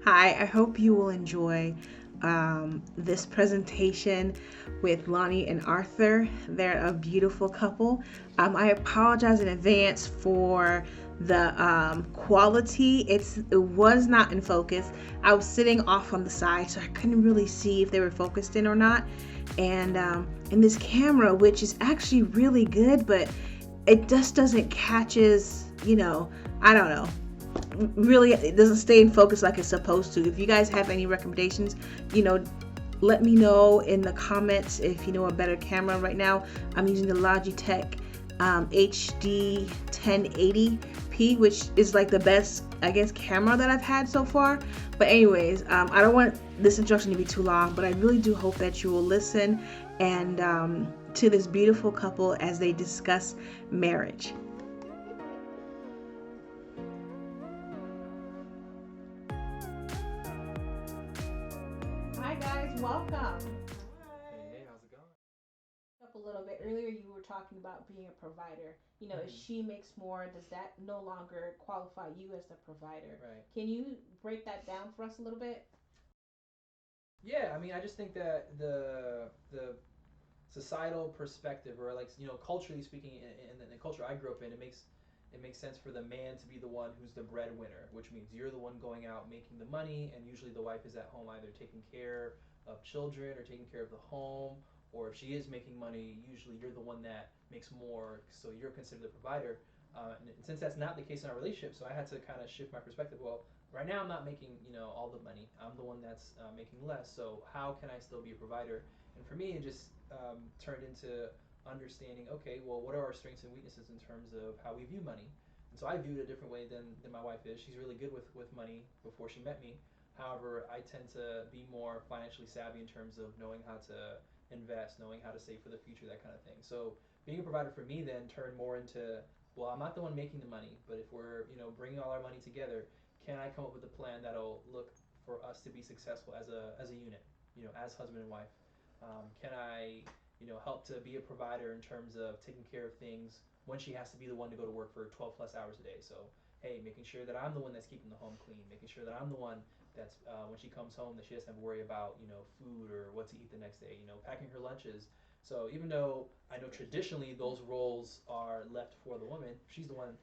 Hi, I hope you will enjoy this presentation with Lonnie and Arthur. They're a beautiful couple. I apologize in advance for the quality. It was not in focus. I was sitting off on the side, so I couldn't really see if they were focused in or not. And this camera, which is actually really good, but it just doesn't catches. I don't know, really it doesn't stay in focus like it's supposed to. If you guys have any recommendations, you know, let me know in the comments if you know a better camera. Right now, I'm using the Logitech HD 1080p, which is like the best, I guess, camera that I've had so far. But anyways, I don't want this instruction to be too long, but I really do hope that you will listen and to this beautiful couple as they discuss marriage. Hi guys, welcome. Hey, hey, how's it going? Up a little bit earlier, you were talking about being a provider. If Hmm. she makes more, does that no longer qualify you as the provider? Right. Can you break that down for us a little bit? Yeah, I mean, I just think that the societal perspective, or like culturally speaking, in the culture I grew up in, it makes sense for the man to be the one who's the breadwinner, which means you're the one going out making the money, and usually the wife is at home either taking care of children or taking care of the home, or if she is making money, usually you're the one that makes more, so you're considered the provider. And since that's not the case in our relationship, so I had to kind of shift my perspective. Well, right now I'm not making all the money. I'm the one that's making less. So how can I still be a provider? And for me, it just turned into understanding, okay, well, what are our strengths and weaknesses in terms of how we view money? And so I view it a different way than my wife is. She's really good with money before she met me. However, I tend to be more financially savvy in terms of knowing how to invest, knowing how to save for the future, that kind of thing. So being a provider for me then turned more into, well, I'm not the one making the money, but if we're bringing all our money together, can I come up with a plan that'll look for us to be successful as a unit, as husband and wife? Can I, help to be a provider in terms of taking care of things when she has to be the one to go to work for 12 plus hours a day? So, hey, making sure that I'm the one that's keeping the home clean, making sure that I'm the one that's when she comes home that she doesn't have to worry about food or what to eat the next day. Packing her lunches. So even though I know traditionally those roles are left for the woman, she's the one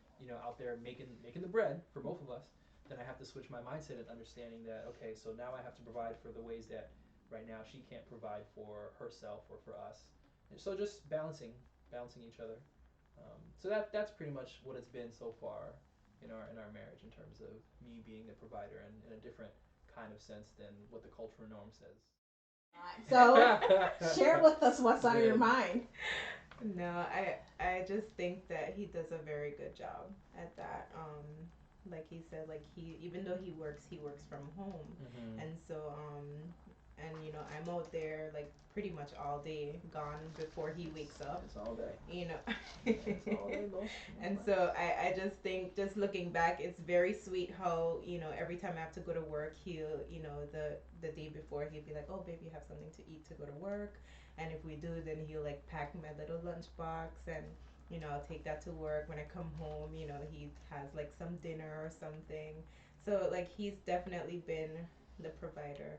out there making the bread for both of us. Then I have to switch my mindset and understanding that, okay, so now I have to provide for the ways that right now she can't provide for herself or for us. And so just balancing each other. So that's pretty much what it's been so far in our marriage in terms of me being the provider and in a different kind of sense than what the cultural norm says. So, share with us what's on your Good. mind. No, I just think that he does a very good job at that. Like he said, like he even though he works from home, Mm-hmm. and so and I'm out there like pretty much all day, gone before he wakes up. It's all day. You know, It's all day, most and nights. so I just think just looking back, it's very sweet how every time I have to go to work, he'll the day before he'll be like, oh baby, you have something to eat to go to work, and if we do, then he'll like pack my little lunch box, and I'll take that to work. When I come home, he has like some dinner or something. So like he's definitely been the provider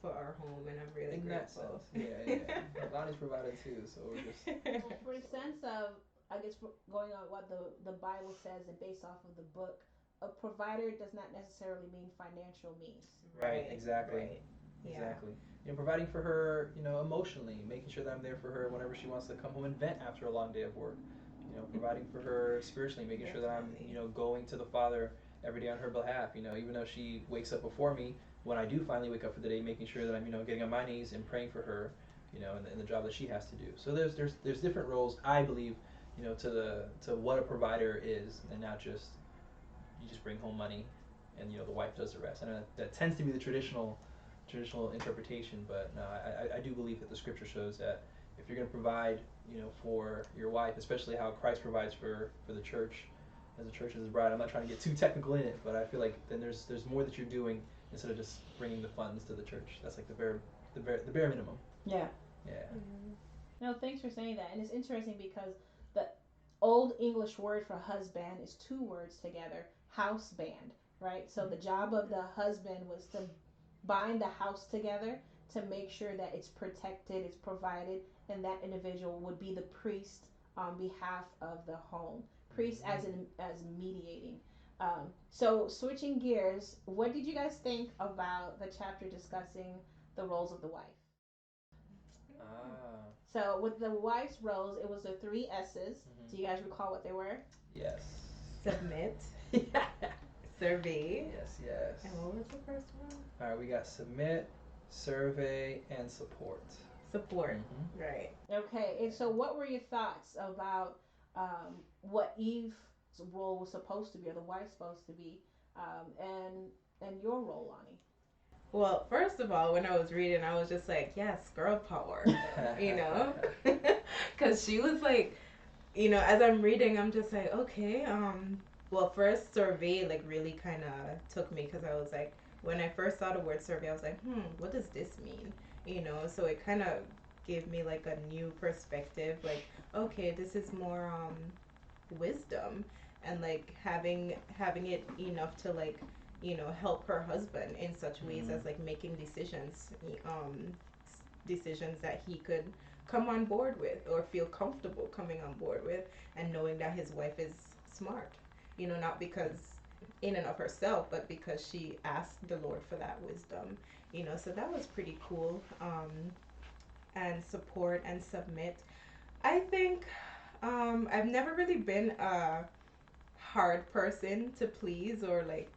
for our home, and I'm really In that grateful. sense, yeah, yeah. Lonnie's provided too, so we're just Well, for a sense of, I guess, going on what the Bible says and based off of the book, a provider does not necessarily mean financial means. right, Right, exactly. right. Yeah. Exactly. Providing for her, emotionally, making sure that I'm there for her whenever she wants to come home and vent after a long day of work. Providing for her spiritually, making sure that I'm, Definitely. going to the Father every day on her behalf. Even though she wakes up before me, when I do finally wake up for the day, making sure that I'm, getting on my knees and praying for her, in the job that she has to do. So there's different roles I believe, to what a provider is, and not just you just bring home money, and the wife does the rest. And that tends to be the traditional interpretation. But no, I do believe that the scripture shows that if you're going to provide, for your wife, especially how Christ provides for the church, as the church is his bride. I'm not trying to get too technical in it, but I feel like then there's more that you're doing instead of just bringing the funds to the church. That's like the bare minimum. Yeah. Yeah. Mm. No, thanks for saying that. And it's interesting because the old English word for husband is two words together, house band. right? So the job of the husband was to bind the house together to make sure that it's protected, it's provided, and that individual would be the priest on behalf of the home. Priest as in as mediating. So switching gears, what did you guys think about the chapter discussing the roles of the wife? Ah. So with the wife's roles, it was the three S's. Do you guys recall what they were? Yes. Submit, Yeah. survey, Yes. and what was the first one? All right, we got submit, survey, and support. Support. Right. Okay, and so what were your thoughts about what Eve's role was supposed to be, or the wife's supposed to be, and your role, Lonnie? Well, first of all, when I was reading, I was just like, yes, girl power, you know? Because she was like, as I'm reading, I'm just like, okay, well, first survey, like, really kind of took me because I was like, when I first saw the word survey, I was like, what does this mean? So it kind of gave me like a new perspective, like, okay, this is more wisdom and like having it enough to like help her husband in such ways as like making decisions that he could come on board with or feel comfortable coming on board with, and knowing that his wife is smart, not because in and of herself, but because she asked the Lord for that wisdom, so that was pretty cool. And support and submit, I think. I've never really been a hard person to please, or like,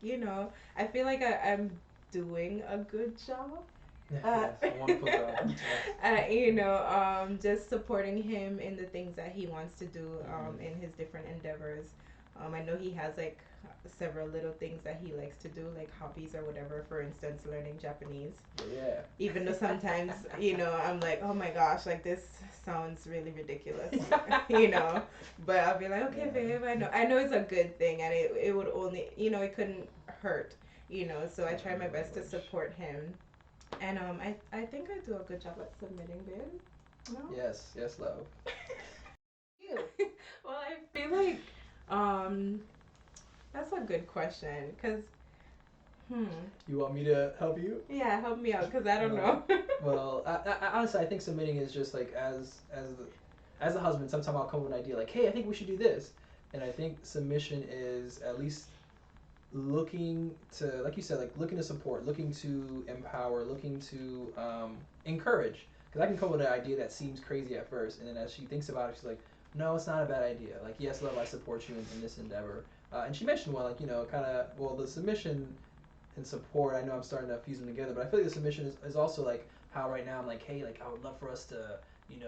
I feel like I'm doing a good job. Yes, a wonderful job. Just supporting him in the things that he wants to do, in his different endeavors. I know he has like several little things that he likes to do, like hobbies or whatever. For instance, learning Japanese. Yeah. Even though sometimes, I'm like, oh my gosh, like this sounds really ridiculous, But I'll be like, okay, babe, I know it's a good thing, and it would only, it couldn't hurt, So I try my best to support him, and I think I do a good job at submitting, babe. No? Yes, love. You. Well, I feel like that's a good question, because You want me to help you? yeah, help me out, because I don't know. Well, I honestly, I think submitting is just like as a husband. Sometimes I'll come up with an idea like, hey, I think we should do this, and I think submission is at least looking to, like you said, like looking to support, looking to empower, looking to encourage. Because I can come up with an idea that seems crazy at first, and then as she thinks about it, she's like, no, it's not a bad idea. Like, yes, love, I support you in this endeavor. And she mentioned one, like, kind of, well, the submission and support, I know I'm starting to fuse them together, but I feel like the submission is also like how right now I'm like, hey, like I would love for us to,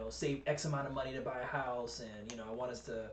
save X amount of money to buy a house, and I want us to,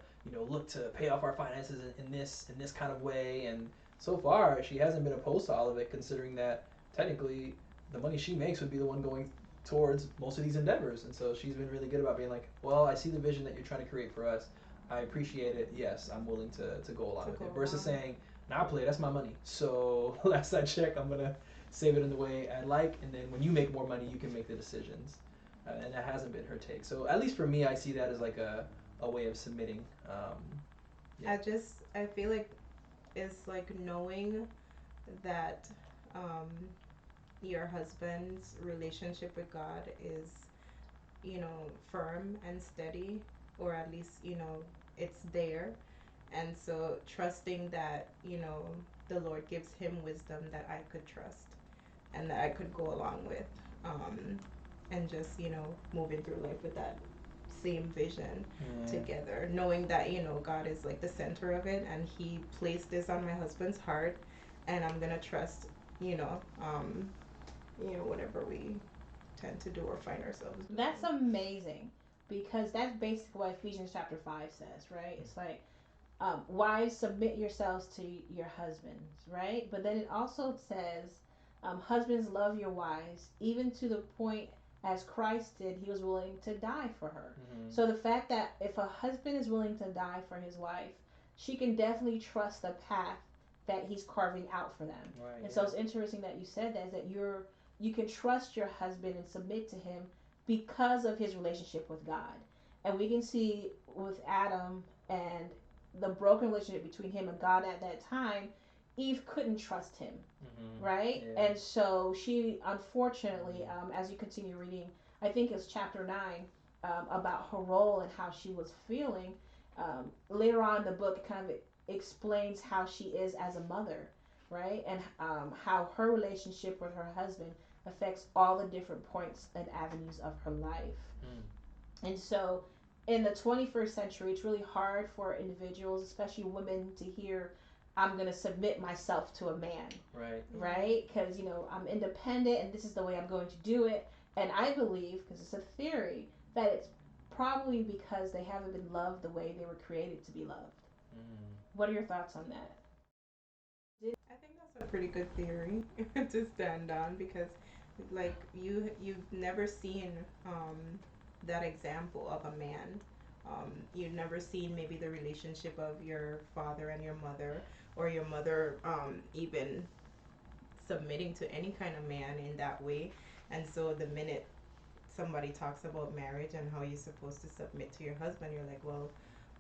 look to pay off our finances in this kind of way. And so far, she hasn't been opposed to all of it, considering that technically the money she makes would be the one going towards most of these endeavors. And so she's been really good about being like, well, I see the vision that you're trying to create for us. I appreciate it. Yes, I'm willing to go along with it. Versus saying, now play, that's my money. So last I checked, I'm gonna save it in the way I like, and then when you make more money, you can make the decisions. And that hasn't been her take. So at least for me, I see that as like a way of submitting. Yeah. I feel like it's like knowing that um, your husband's relationship with God is, firm and steady, or at least, it's there. And so trusting that, the Lord gives him wisdom that I could trust and that I could go along with. And just, moving through life with that same vision together, knowing that, God is like the center of it, and he placed this on my husband's heart, and I'm gonna trust, whatever we tend to do or find ourselves doing. That's amazing, because that's basically what Ephesians chapter 5 says, right? It's like, wives, submit yourselves to your husbands, right? But then it also says, husbands, love your wives, even to the point as Christ did, he was willing to die for her. So the fact that if a husband is willing to die for his wife, she can definitely trust the path that he's carving out for them. Right, and so it's interesting that you said that, is that you can trust your husband and submit to him because of his relationship with God. And we can see with Adam and the broken relationship between him and God at that time, Eve couldn't trust him, Mm-hmm. right? Yeah. And so she, unfortunately, as you continue reading, I think it's chapter 9, about her role and how she was feeling. Later on in the book, it kind of explains how she is as a mother, right? And how her relationship with her husband affects all the different points and avenues of her life. Mm. And so in the 21st century, it's really hard for individuals, especially women, to hear, I'm going to submit myself to a man, Right. right? Because, I'm independent and this is the way I'm going to do it. And I believe, because it's a theory, that it's probably because they haven't been loved the way they were created to be loved. Mm. What are your thoughts on that? I think that's a pretty good theory to stand on because, like, you've never seen that example of a man. You've never seen maybe the relationship of your father and your mother, or your mother even submitting to any kind of man in that way. And so the minute somebody talks about marriage and how you're supposed to submit to your husband, you're like, well,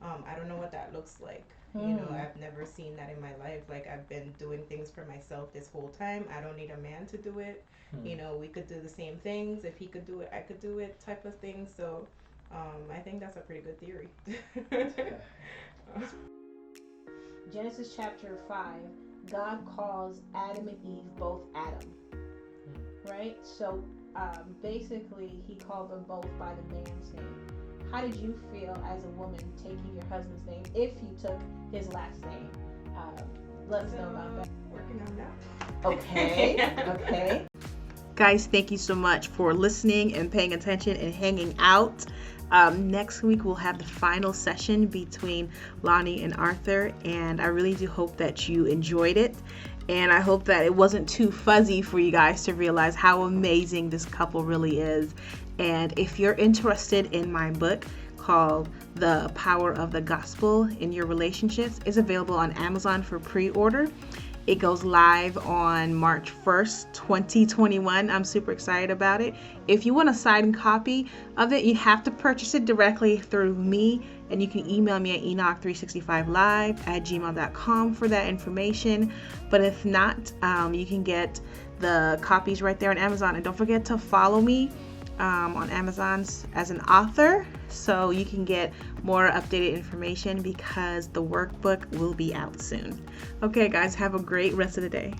I don't know what that looks like. I've never seen that in my life. Like, I've been doing things for myself this whole time. I don't need a man to do it. We could do the same things. If he could do it, I could do it, type of thing. So, I think that's a pretty good theory. Genesis chapter 5, God calls Adam and Eve both Adam, right? So basically, he called them both by the man's name. How did you feel as a woman taking your husband's name if you took his last name? Let us know about that. Working on that. Okay. Okay. Guys, thank you so much for listening and paying attention and hanging out. Next week, we'll have the final session between Lonnie and Arthur, and I really do hope that you enjoyed it. And I hope that it wasn't too fuzzy for you guys to realize how amazing this couple really is. And if you're interested in my book called The Power of the Gospel in Your Relationships, it's available on Amazon for pre-order. It goes live on March 1st, 2021. I'm super excited about it. If you want a signed copy of it, you have to purchase it directly through me, and you can email me at enoch365live@gmail.com for that information. But if not, you can get the copies right there on Amazon. And don't forget to follow me on Amazon as an author, so you can get more updated information, because the workbook will be out soon. Okay guys, have a great rest of the day.